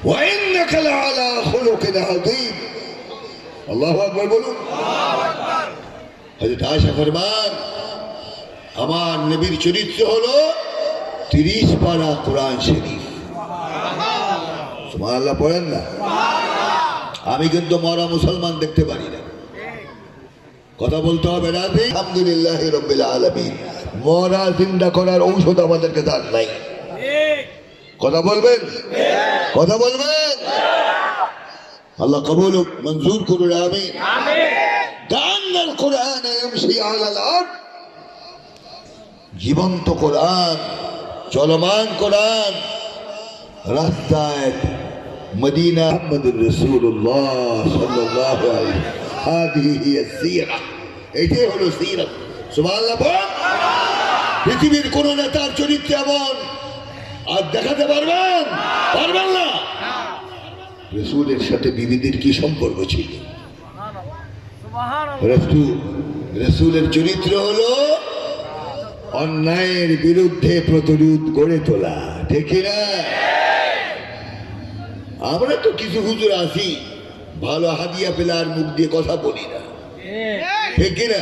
ওয়া ইন্নাকা লাআলা খুলুকিন আযীম। আল্লাহু আকবার বলুন। হযরত আয়েশা ফরমান, আমার নবীর চরিত্র হলো 30 পারা কোরআন শরীফ। সুবহানাল্লাহ পড়েন না? আমি কিন্তু মরা মুসলমান দেখতে পারি না। কথা বলতে হবে রাতে আলহামদুলিল্লাহি রাব্বিল আলামিন। মরা জিন্দা করার ঔষধ আমাদেরকে দান নাই। কথা বলবেন? কথা বলবেন? আল্লাহ কবুল মঞ্জুর করুন, আমিন। দান্নাল কোরআন ইয়ামশি আলাল আরদ। জীবন্ত কোরআন, চলমান কোরআন রাস্তায় মদিনা মুহাম্মদুর রাসূলুল্লাহ সাল্লাল্লাহু আলাইহি হাদিহি হিয়া সিরা। এটাই হলো সিরাত। সুবহানাল্লাহ। পৃথিবীর কোন নেতার চরিত্র এমন আর দেখাতে পারবেন? পারবেন না। রাসূলের সাথে বিবিদের কি সম্পর্ক ছিল? রাসূলের চরিত্র হলো অন্যায়ের বিরুদ্ধে প্রতিরোধ গড়ে তোলা। ঠিক না? আমরা তো কিছু হুজুর আছি, ভালো হাদিয়া পেলে আর মুখ দিয়ে কথা বলি না। ঠিক না?